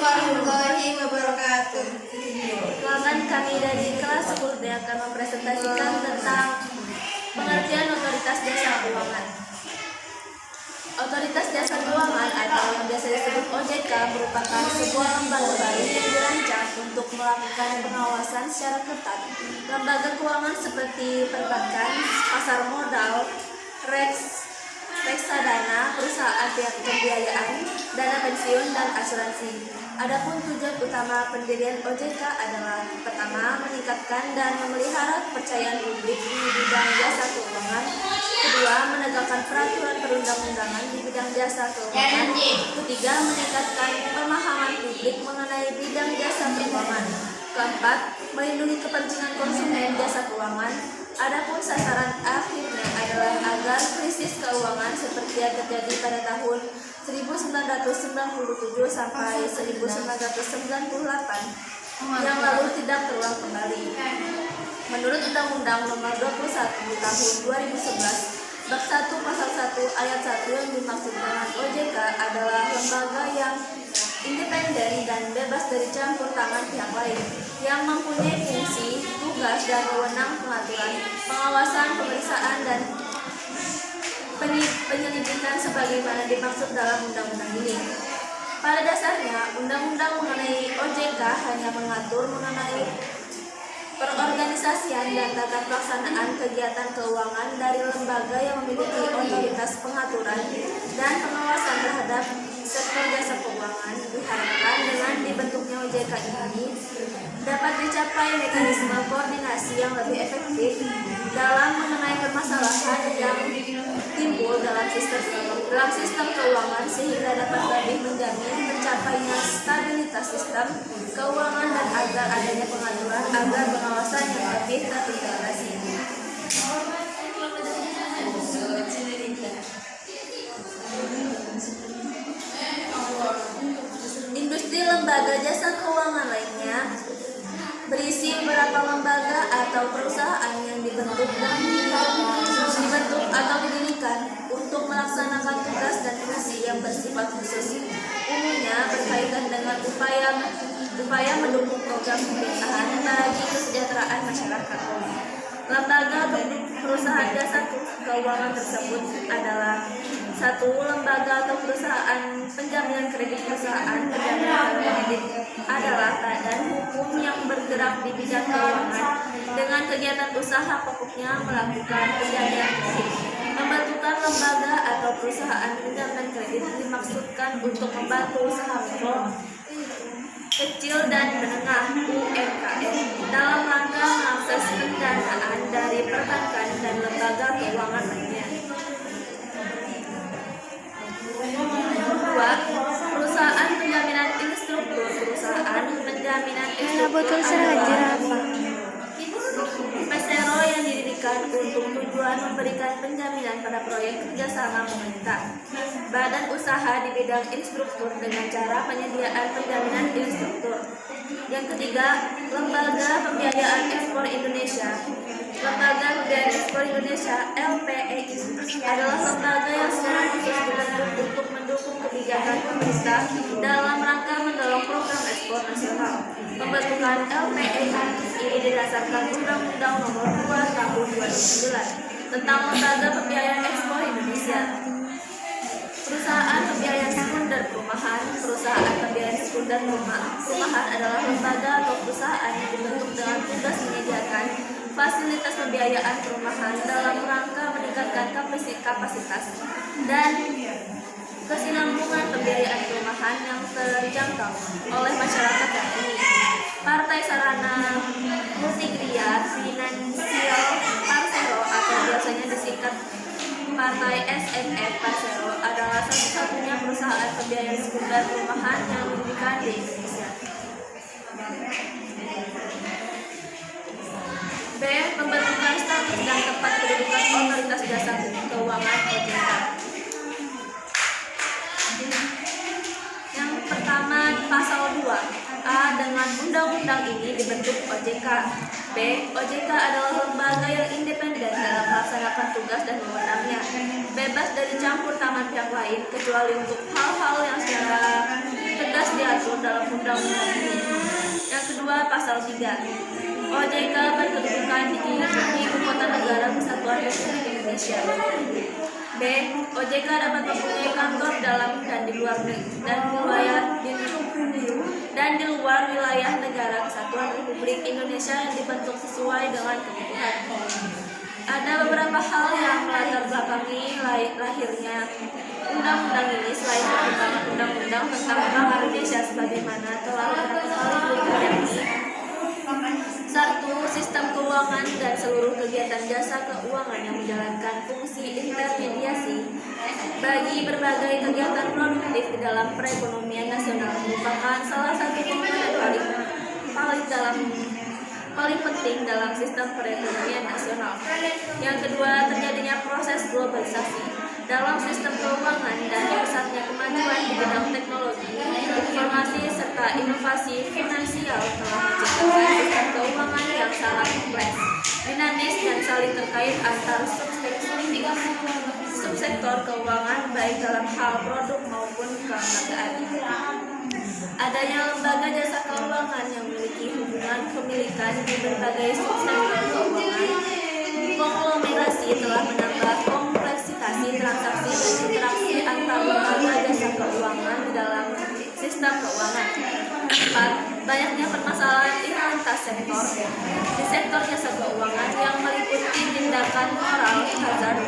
warahmatullahi wabarakatuh. Ruangan kami dari kelas 10 akan mempresentasikan tentang pengertian otoritas jasa keuangan. Otoritas jasa keuangan atau yang biasa disebut OJK merupakan sebuah lembaga baru yang dirancang untuk melakukan pengawasan secara ketat. Lembaga keuangan seperti perbankan, pasar modal, reksadana, perusahaan pihak pembiayaan, dana pensiun, dan asuransi. Adapun tujuan utama pendirian OJK adalah: pertama, meningkatkan dan memelihara kepercayaan publik di bidang jasa keuangan; kedua, menegakkan peraturan perundang-undangan di bidang jasa keuangan; ketiga, meningkatkan pemahaman publik mengenai bidang jasa keuangan; keempat, melindungi kepentingan konsumen jasa keuangan. Adapun sasaran akhirnya adalah agar krisis keuangan seperti yang terjadi pada tahun 1997 sampai 1998 yang lalu tidak terulang kembali. Menurut Undang-Undang Nomor 21 Tahun 2011, Bab 1 Pasal 1 Ayat 1, yang dimaksud dengan OJK adalah lembaga yang independen dan bebas dari campur tangan pihak lain, yang mempunyai fungsi, tugas, dan wewenang pengaturan, pengawasan, pemeriksaan, dan penyelidikan sebagaimana dimaksud dalam undang-undang ini. Pada dasarnya, undang-undang mengenai OJK hanya mengatur mengenai perorganisasian dan tata pelaksanaan kegiatan keuangan dari lembaga yang memiliki otoritas pengaturan dan pengawasan terhadap sektor jasa keuangan. Diharapkan dengan dibentuknya OJK ini dapat dicapai mekanisme koordinasi yang lebih efektif dalam mengenai permasalahan yang timbul dalam sistem keuangan, sehingga dapat lebih menjamin tercapainya stabilitas sistem keuangan dan agar adanya pengaturan agar pengawasan yang lebih terintegrasi. Industri lembaga jasa keuangan lainnya berisi beberapa lembaga atau perusahaan yang dibentuk atau didirikan untuk melaksanakan tugas dan fungsi yang bersifat khusus, umumnya berkaitan dengan upaya mendukung program pemerintahan bagi kesejahteraan masyarakat. Lembaga perusahaan jasa keuangan tersebut adalah: 1. Lembaga atau perusahaan penjaminan kredit. Perusahaan penjaminan kredit adalah badan hukum yang bergerak di bidang keuangan dengan kegiatan usaha pokoknya melakukan penjaminan kredit. Pembentukan lembaga atau perusahaan penjaminan kredit dimaksudkan untuk membantu usaha mikro, kecil, dan menengah (UMKM) dalam rangka mengakses pendanaan dari perbankan dan lembaga keuangan lainnya. 2. Perusahaan penjaminan instruktur. Perusahaan penjaminan instruktur adalah PSERO yang didirikan untuk tujuan memberikan penjaminan pada proyek kerjasama pemerintah, badan usaha di bidang instruktur dengan cara penyediaan penjaminan instruktur. Yang ketiga, Lembaga Pembiayaan Ekspor Indonesia. Lembaga Pembiayaan Ekspor Indonesia (LPEI) adalah lembaga yang secara khusus dibentuk untuk mendukung kebijakan pemerintah dalam rangka mendorong program ekspor nasional. Pembentukan LPEI ini didasarkan Undang-Undang Nomor 2 Tahun 2009 tentang Lembaga Pembiayaan Ekspor Indonesia. Perusahaan pembiayaan sekunder perumahan. Perusahaan pembiayaan sekunder perumahan adalah lembaga atau perusahaan yang dibentuk dengan tugas menyediakan fasilitas pembiayaan perumahan dalam rangka meningkatkan kapasitas dan kesinambungan pembiayaan perumahan yang terjangkau oleh masyarakat yang ini. Partai Sarana Multigria Finansial Persero atau biasanya disingkat Partai SMF Persero adalah satu-satunya perusahaan pembiayaan sekunder perumahan yang didirikan di Indonesia. B. Pembentukan status dan tempat kedudukan otoritas jasa keuangan OJK. Yang pertama, pasal 2. A. Dengan undang-undang ini dibentuk OJK. B. OJK adalah lembaga yang independen dalam melaksanakan tugas dan wewenangnya, bebas dari campur tangan pihak lain kecuali untuk hal-hal yang secara tegas diatur dalam undang-undang ini. Yang kedua, pasal 3. OJK berkedudukan di Ibu Kota Negara Kesatuan Republik Indonesia. B. OJK dapat mempunyai kantor dalam dan di luar wilayah negara Kesatuan Republik Indonesia yang dibentuk sesuai dengan kebutuhan. Ada beberapa hal yang melatar belakangi lahirnya undang-undang ini selain perkembangan undang-undang tentang Bank Indonesia sebagaimana telah beberapa kali dipelajari. 1. Sistem keuangan dan seluruh kegiatan jasa keuangan yang menjalankan fungsi intermediasi bagi berbagai kegiatan produktif di dalam perekonomian nasional merupakan salah satu komponen paling penting dalam sistem perekonomian nasional. Yang kedua, terjadinya proses globalisasi dalam sistem keuangan dan pesatnya kemajuan di bidang teknologi, informasi serta inovasi finansial telah menciptakan sistem keuangan yang sangat kompleks, dinamis dan saling terkait antar subsektor keuangan baik dalam hal produk maupun kelembagaan. Adanya lembaga jasa keuangan yang memiliki hubungan kepemilikan di berbagai subsektor keuangan konglomerasi telah menambah kompleksitas transaksi dan interaksi antar lembaga jasa keuangan di dalam sistem keuangan. 4. Banyaknya permasalahan di lintas sektor di sektor jasa keuangan yang meliputi tindakan moral hazard,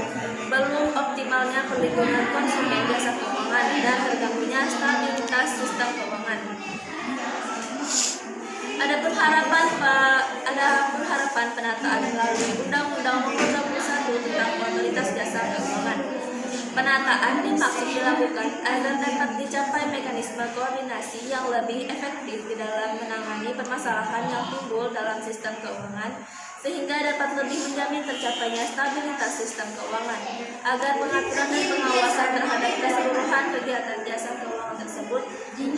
belum optimalnya perlindungan konsumen jasa keuangan, dan terganggunya stabilitas sistem keuangan. Ada harapan penataan melalui Undang-Undang Nomor 21 tentang Otoritas Jasa Keuangan. Penataan dimaksud dilakukan agar dapat dicapai mekanisme koordinasi yang lebih efektif di dalam menangani permasalahan yang timbul dalam sistem keuangan, sehingga dapat lebih menjamin tercapainya stabilitas sistem keuangan, agar pengaturan dan pengawasan terhadap keseluruhan kegiatan jasa keuangan tersebut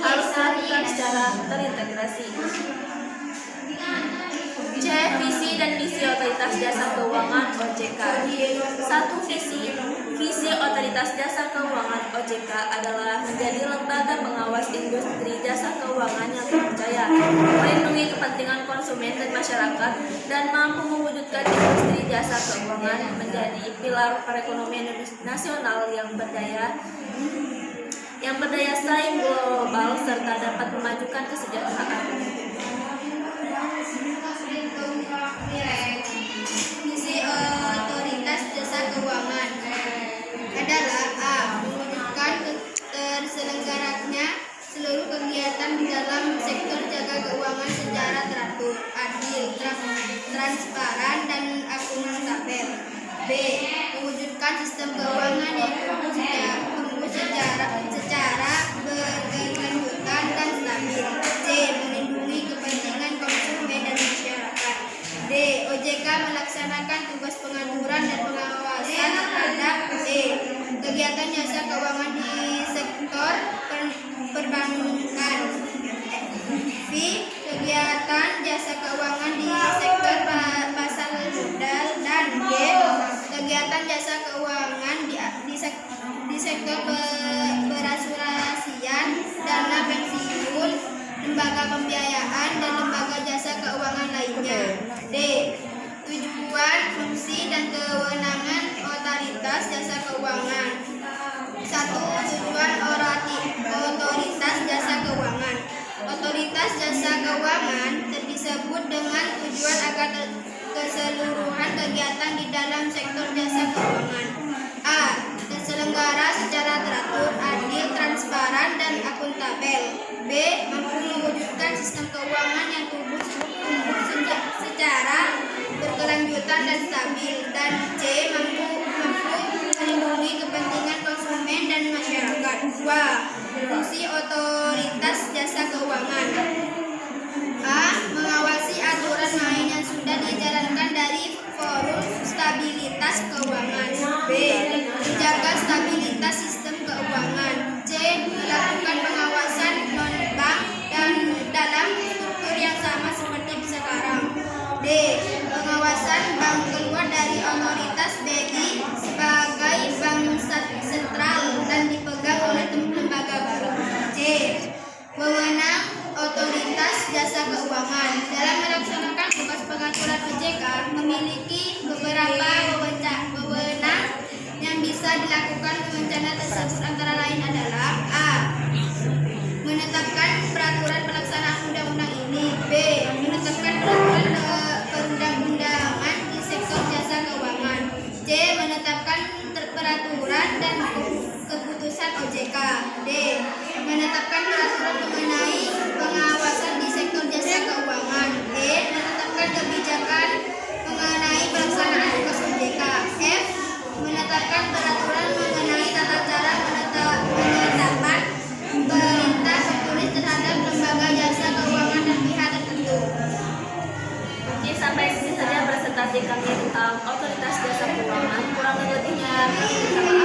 harus dilakukan secara terintegrasi. C. Visi dan misi Otoritas Jasa Keuangan (OJK). 1. Visi Otoritas Jasa Keuangan (OJK) adalah menjadi lembaga pengawas industri jasa keuangan yang terpercaya, melindungi kepentingan konsumen dan masyarakat, dan mampu mewujudkan industri jasa keuangan menjadi pilar perekonomian nasional yang berdaya saing global serta dapat memajukan kesejahteraan. Misi Otoritas Jasa Keuangan adalah A. Mewujudkan terselenggaranya seluruh kegiatan di dalam sektor jaga keuangan secara teratur, adil, transparan, dan akuntabel. B. Mewujudkan sistem keuangan yang tumbuh secara berkelanjutan dan stabil. C. Melindungi kepentingan konsumen dan masyarakat. D. OJK melaksanakan tugas pengaturan dan pengawasan terhadap kegiatan jasa keuangan di sektor perbankan. V. Kegiatan jasa keuangan di sektor pasar modal, dan G. Kegiatan jasa keuangan di sektor perasuransian, dana pensiun, lembaga pembiayaan, dan lembaga jasa keuangan lainnya. D. Tujuan, fungsi, dan kewenangan Otoritas Jasa Keuangan. 1. Tujuan Otoritas Jasa Keuangan. Otoritas Jasa Keuangan disebut dengan tujuan agar keseluruhan kegiatan di dalam sektor jasa keuangan A. Terselenggara secara teratur, adil, transparan, dan akuntabel. B. Mampu mewujudkan sistem keuangan yang tumbuh secara berkelanjutan dan stabil, dan C. Mampu melindungi kepentingan konsumen dan masyarakat. 2. Fungsi Otoritas Jasa Keuangan. A. Mengawasi aturan main yang sudah dijalankan dari Forum Stabilitas Keuangan. B. Menjaga stabilitas sistem keuangan. C. Melakukan pengawasan non-bank dan dalam struktur yang sama seperti sekarang. D. Pengawasan bank keluar dari otoritas BI sebagai bank sentral dan dipegang oleh lembaga baru. C. OJK memiliki beberapa wewenang yang bisa dilakukan perencana tersebut, antara lain adalah A. Menetapkan peraturan pelaksanaan undang-undang ini. B. Menetapkan peraturan perundang-undangan di sektor jasa keuangan. C. Menetapkan peraturan dan keputusan OJK. D. Menetapkan peraturan mengenai pengawasan di sektor jasa keuangan. E. Menetapkan kebijakan mengenai pelaksanaan tugas OJK. F. Menetapkan peraturan mengenai tata cara penetapan perintah tertulis terhadap lembaga jasa keuangan dan pihak tertentu. Oke, sampai sini saja presentasi kami tentang otoritas jasa keuangan. Kurang lebihnya minta maaf.